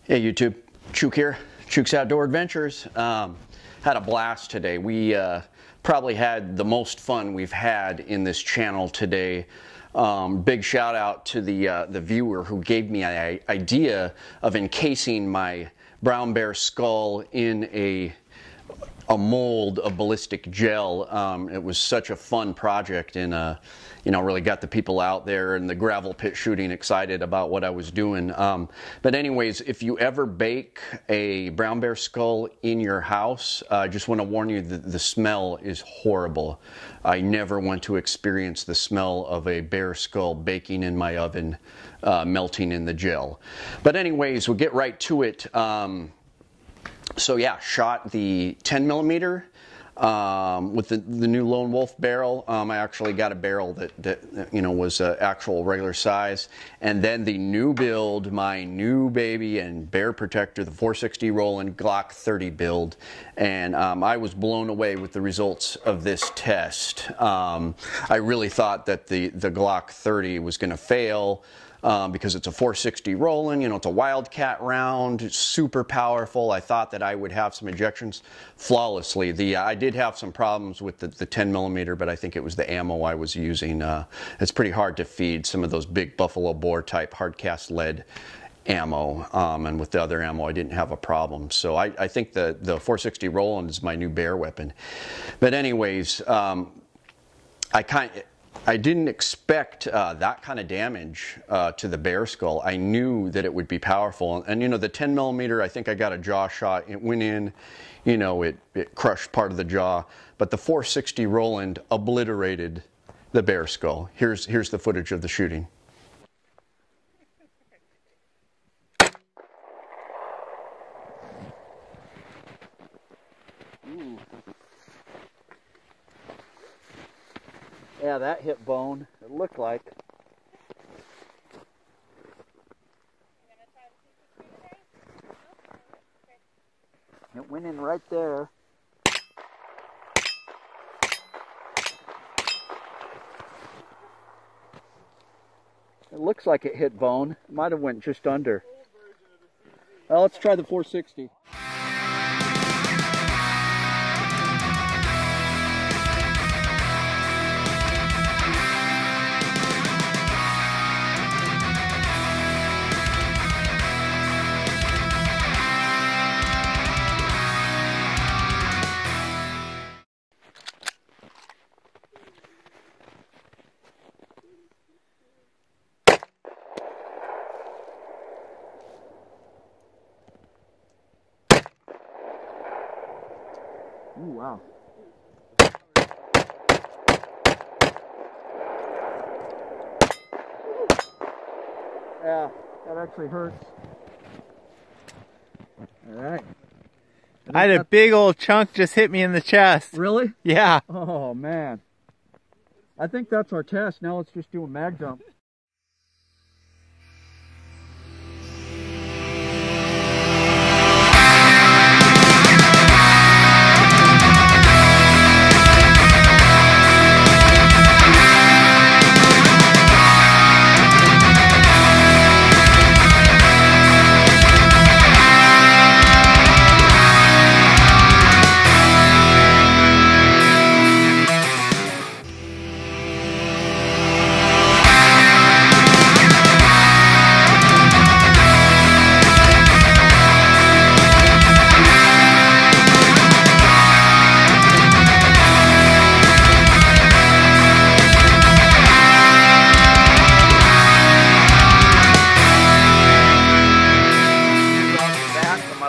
Hey YouTube, Chuke here, Chuke's Outdoor Adventures. Had a blast today. We probably had the most fun we've had in this channel today. Big shout out to the viewer who gave me an idea of encasing my brown bear skull in a mold of ballistic gel. It was such a fun project, and you know, really got the people out there and the gravel pit shooting excited about what I was doing. But anyways, if you ever bake a brown bear skull in your house, I just want to warn you that the smell is horrible. I never want to experience the smell of a bear skull baking in my oven, melting in the gel. But anyways, we'll get right to it. So yeah, shot the 10mm with the new Lone Wolf barrel. I actually got a barrel that you know was actual regular size, and then the new build, my new baby and bear protector, the 460 Rowland Glock 30 build, and I was blown away with the results of this test. I really thought that the Glock 30 was going to fail. Because it's a 460 Rowland, you know, it's a Wildcat round, it's super powerful. I thought that I would have some ejections flawlessly. I did have some problems with the 10mm, but I think it was the ammo I was using. It's pretty hard to feed some of those big buffalo bore type hard cast lead ammo, and with the other ammo I didn't have a problem. So I think the 460 Rowland is my new bear weapon. But anyways, I didn't expect that kind of damage to the bear skull. I knew that it would be powerful. And you know, the 10mm, I think I got a jaw shot. It went in, you know, it crushed part of the jaw. But the 460 Rowland obliterated the bear skull. Here's the footage of the shooting. Ooh. Yeah, that hit bone, it looked like. It went in right there. It looks like it hit bone. It might have went just under. Well, let's try the 460. Ooh, wow. Yeah, that actually hurts. All right. I had a big old chunk just hit me in the chest. Really? Yeah. Oh, man. I think that's our test. Now let's just do a mag dump.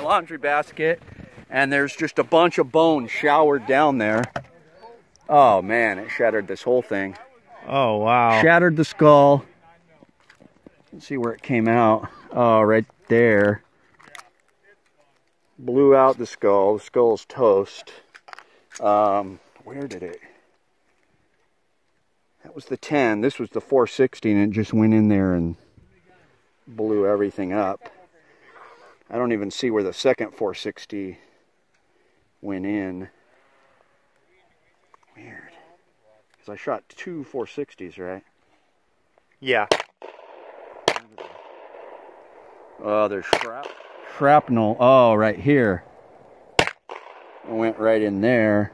Laundry basket, and there's just a bunch of bones showered down there. Oh man, it shattered this whole thing. Oh wow. Shattered the skull. Let's see where it came out. Oh, right there. Blew out the skull. The skull's toast. Where did it? That was the 10. This was the 460, and it just went in there and blew everything up. I don't even see where the second 460 went in. Weird. Because I shot two 460s, right? Yeah. Oh, there's shrapnel, oh, right here. It went right in there.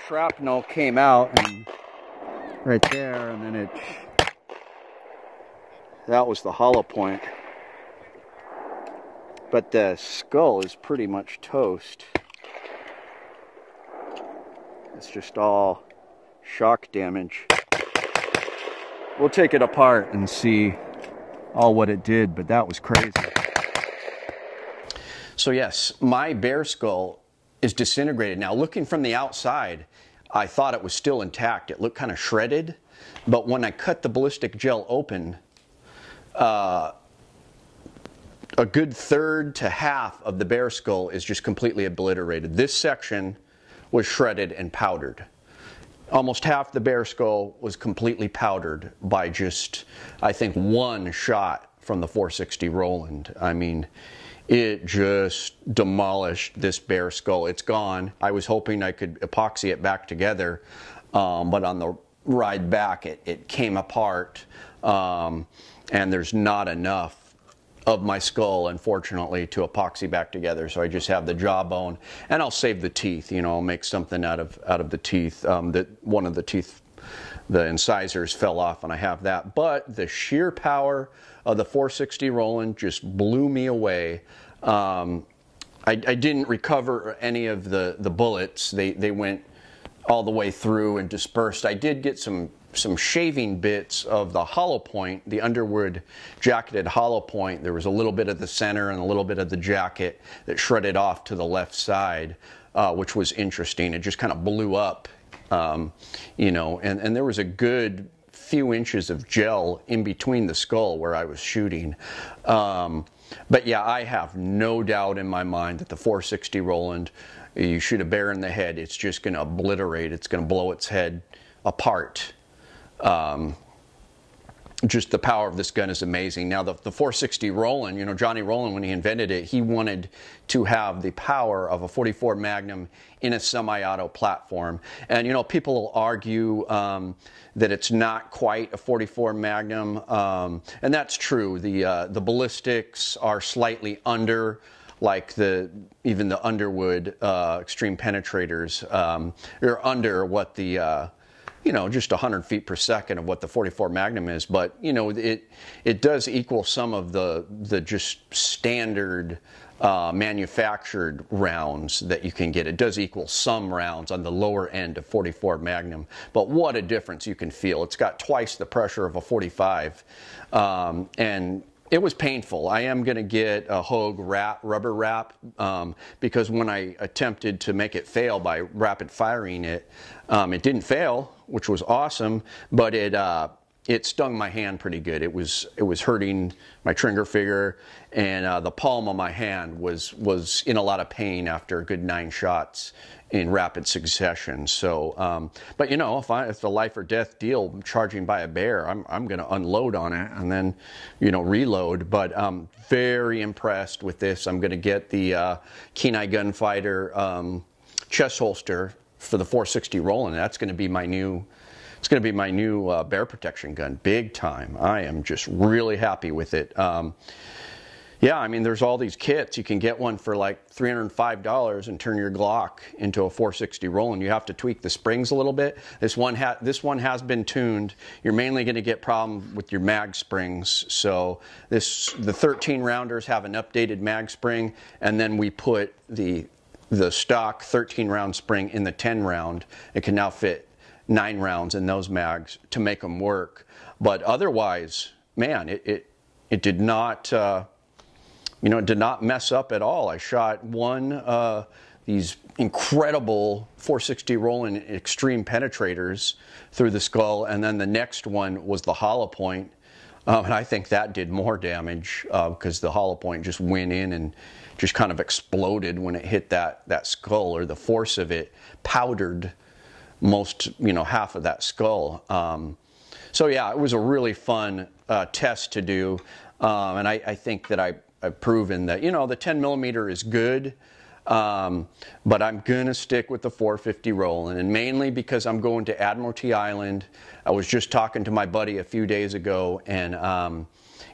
Shrapnel came out and right there, and then that was the hollow point. But the skull is pretty much toast. It's just all shock damage. We'll take it apart and see all what it did, but that was crazy. So yes, my bear skull is disintegrated. Now, looking from the outside, I thought it was still intact. It looked kind of shredded, but when I cut the ballistic gel open, a good third to half of the bear skull is just completely obliterated. This section was shredded and powdered. Almost half the bear skull was completely powdered by just, I think, one shot from the 460 Rowland. I mean, it just demolished this bear skull. It's gone. I was hoping I could epoxy it back together, but on the ride back, it came apart, and there's not enough of my skull, unfortunately, to epoxy back together. So I just have the jawbone, and I'll save the teeth. You know, I'll make something out of the teeth. That one of the teeth, the incisors fell off, and I have that. But the sheer power of the 460 Rowland just blew me away. I didn't recover any of the bullets. They went all the way through and dispersed. I did get some shaving bits of the hollow point, the Underwood jacketed hollow point. There was a little bit of the center and a little bit of the jacket that shredded off to the left side, which was interesting. It just kind of blew up, you know, and there was a good few inches of gel in between the skull where I was shooting. But yeah, I have no doubt in my mind that the 460 Rowland, you shoot a bear in the head, it's just going to obliterate. It's going to blow its head apart. Just the power of this gun is amazing. Now the 460 Rowland, you know, Johnny Rowland, when he invented it, he wanted to have the power of a 44 Magnum in a semi-auto platform. And you know, people will argue that it's not quite a 44 Magnum, and that's true. The ballistics are slightly under, like even the Underwood extreme penetrators. They're under what the you know, just 100 feet per second of what the 44 Magnum is, but you know, it does equal some of the just standard manufactured rounds that you can get. It does equal some rounds on the lower end of 44 Magnum, but what a difference you can feel. It's got twice the pressure of a 45, and it was painful. I am going to get a Hogue rubber wrap, because when I attempted to make it fail by rapid firing it, it didn't fail, which was awesome, but it stung my hand pretty good. It was hurting my trigger finger, and the palm of my hand was in a lot of pain after a good 9 shots in rapid succession. So, but you know, if it's a life or death deal, charging by a bear, I'm going to unload on it and then, you know, reload. But I'm very impressed with this. I'm going to get the Kenai Gunfighter chest holster for the 460 Rowland. That's going to be my new. It's going to be my new bear protection gun, big time. I am just really happy with it. Yeah, I mean, there's all these kits. You can get one for like $305 and turn your Glock into a 460 Rowland. You have to tweak the springs a little bit. This one has been tuned. You're mainly going to get problem with your mag springs. So the 13 rounders have an updated mag spring, and then we put the stock 13 round spring in the 10 round. It can now fit 9 rounds in those mags to make them work. But otherwise, man, it did not. You know, it did not mess up at all. I shot these incredible 460 Rowland extreme penetrators through the skull, and then the next one was the hollow point, and I think that did more damage because the hollow point just went in and just kind of exploded when it hit that skull, or the force of it powdered most, you know, half of that skull. So yeah, it was a really fun test to do, and I think that I've proven that, you know, the 10 millimeter is good, but I'm gonna stick with the 450 Rowland, and mainly because I'm going to Admiralty Island. I was just talking to my buddy a few days ago, and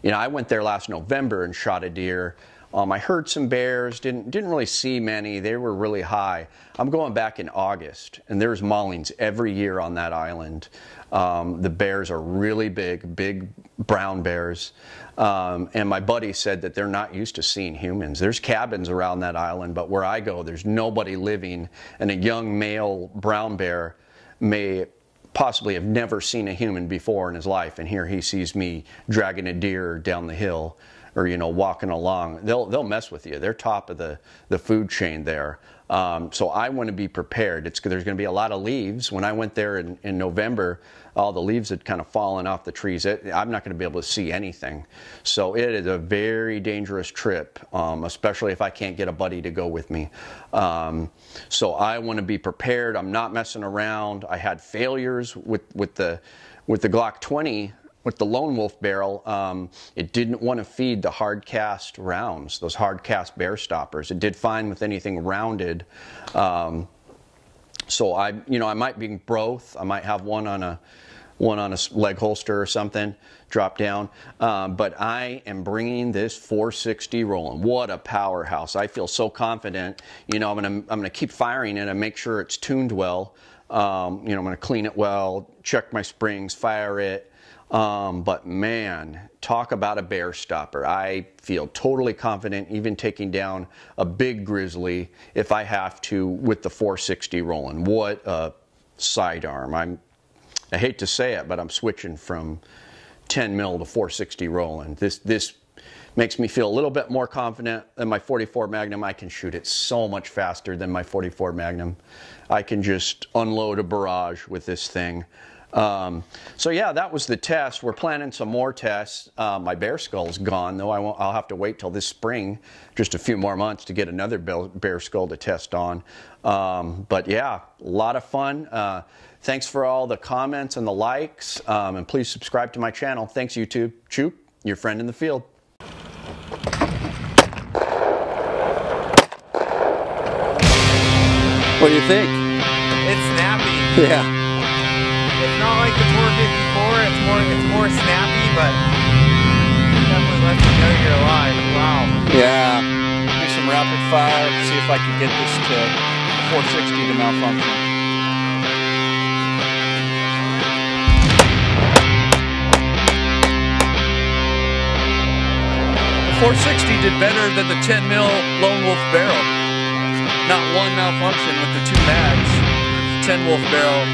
You know, I went there last November and shot a deer. I heard some bears, didn't really see many. They were really high. I'm going back in August, and there's maulings every year on that island. The bears are really big brown bears. And my buddy said that they're not used to seeing humans. There's cabins around that island, but where I go, there's nobody living, and a young male brown bear may possibly have never seen a human before in his life, and here he sees me dragging a deer down the hill, or, you know, walking along. They'll mess with you. They're top of the food chain there. So I want to be prepared. There's going to be a lot of leaves. When I went there in November, all the leaves had kind of fallen off the trees. I'm not going to be able to see anything. So it is a very dangerous trip, especially if I can't get a buddy to go with me. So I want to be prepared. I'm not messing around. I had failures with the Glock 20. With the Lone Wolf barrel, it didn't want to feed the hard cast rounds, those hard cast bear stoppers. It did fine with anything rounded. So I might be both. I might have one on a leg holster or something, drop down. But I am bringing this 460 Rowland. What a powerhouse! I feel so confident. You know, I'm gonna keep firing it and make sure it's tuned well. You know, I'm gonna clean it well, check my springs, fire it. But man, talk about a bear stopper. I feel totally confident even taking down a big grizzly if I have to with the 460 Rowland. What a sidearm. I hate to say it, but I'm switching from 10 mil to 460 Rowland. This makes me feel a little bit more confident than my 44 Magnum. I can shoot it so much faster than my 44 Magnum. I can just unload a barrage with this thing. So yeah, that was the test. We're planning some more tests. My bear skull's gone, though. I'll have to wait till this spring, just a few more months, to get another bear skull to test on. But yeah, a lot of fun. Thanks for all the comments and the likes, and please subscribe to my channel. Thanks, YouTube. Chuke, your friend in the field. What do you think? It's snappy. Yeah. It's not like the 454, it's more snappy, but definitely lets you know you're alive. Wow. Yeah. Do some rapid fire, see if I can get this to 460 to malfunction. The 460 did better than the 10 mil Lone Wolf barrel. Not one malfunction with the 2 mags. 10 Wolf barrel.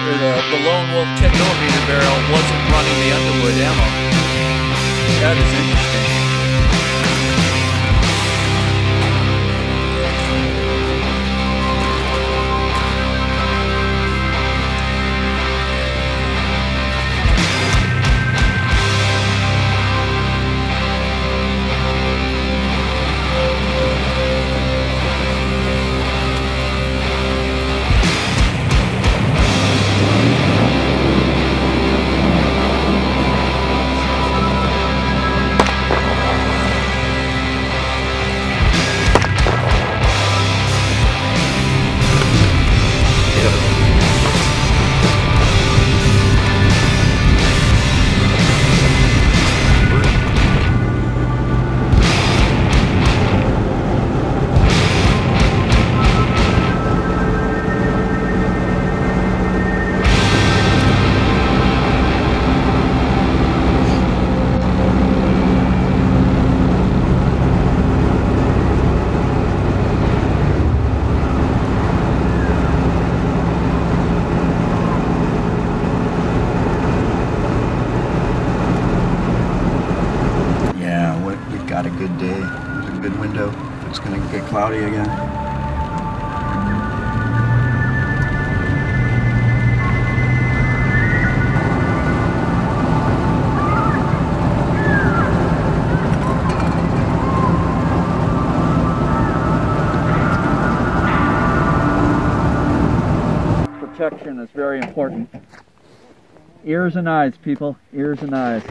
The Lone Wolf 10mm barrel wasn't running the Underwood ammo. That is interesting. Got a good day. There's a good window. If it's going to get cloudy again. Protection is very important. Ears and eyes, people. Ears and eyes.